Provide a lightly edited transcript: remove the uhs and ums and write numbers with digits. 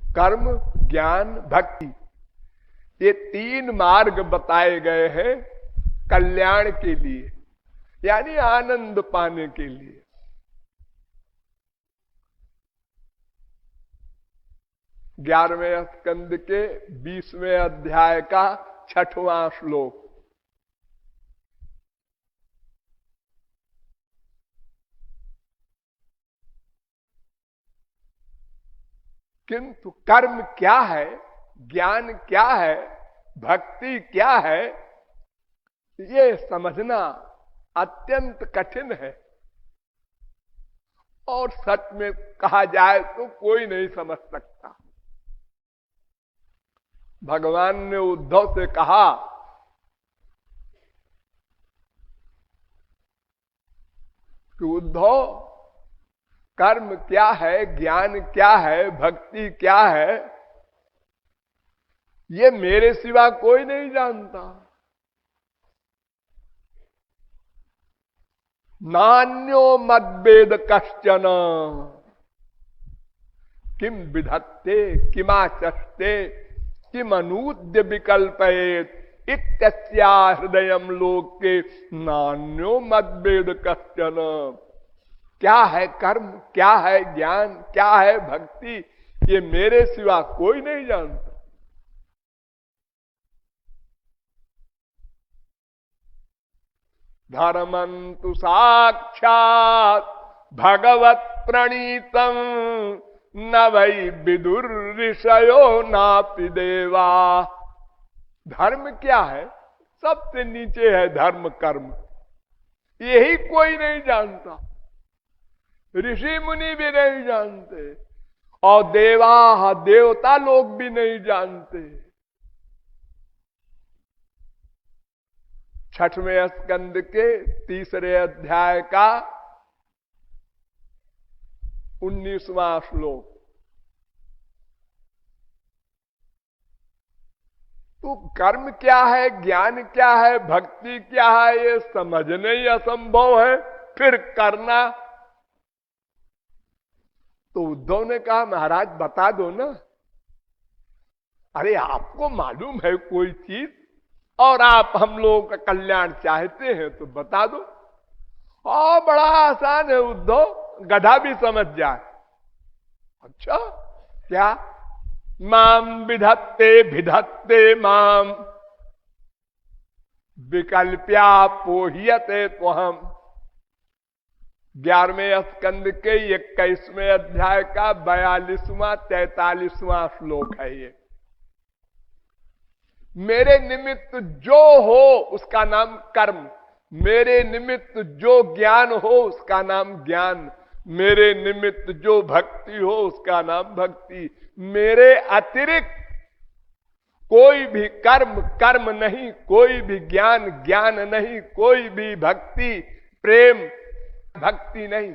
कर्म, ज्ञान, भक्ति, ये तीन मार्ग बताए गए हैं कल्याण के लिए, यानी आनंद पाने के लिए। 11वें स्कंद के 20वें अध्याय का 6वां श्लोक। किंतु कर्म क्या है, ज्ञान क्या है, भक्ति क्या है, ये समझना अत्यंत कठिन है। और सच में कहा जाए तो कोई नहीं समझ सकता। भगवान ने उद्धव से कहा कि उद्धव, कर्म क्या है, ज्ञान क्या है, भक्ति क्या है, ये मेरे सिवा कोई नहीं जानता। नान्यो मद्वेद कश्चन किम विधत्ते किमाचस्ते किमनूद्य विकल्पयेत इत्यस्या हृदयम लोके नान्यो मद्वेद कश्चन। क्या है कर्म, क्या है ज्ञान, क्या है भक्ति, ये मेरे सिवा कोई नहीं जानता। धर्मंतु साक्षात भगवत प्रणीतम न वै विदुर ऋषयो नापि देवा। धर्म क्या है? सबसे नीचे है धर्म कर्म, यही कोई नहीं जानता। ऋषि मुनि भी नहीं जानते और देवता लोग भी नहीं जानते। 6वें स्कंद के 3रे अध्याय का 19वां श्लोक। तो कर्म क्या है, ज्ञान क्या है, भक्ति क्या है, ये समझने ही असंभव है, फिर करना। तो उद्धव ने कहा महाराज बता दो ना। अरे आपको मालूम है कोई चीज और आप हम लोगों का कल्याण चाहते हैं तो बता दो। और बड़ा आसान है उद्धव, गधा भी समझ जाए। अच्छा क्या? माम विधत्ते भिधत्ते माम विकल्प्या पोह्यते त्वहम्। 11वें स्कंद के 21वें अध्याय का 42वां 43वां श्लोक है ये। मेरे निमित्त जो हो उसका नाम कर्म, मेरे निमित्त जो ज्ञान हो उसका नाम ज्ञान, मेरे निमित्त जो भक्ति हो उसका नाम भक्ति। मेरे अतिरिक्त कोई भी कर्म कर्म नहीं, कोई भी ज्ञान ज्ञान नहीं, कोई भी भक्ति प्रेम भक्ति नहीं।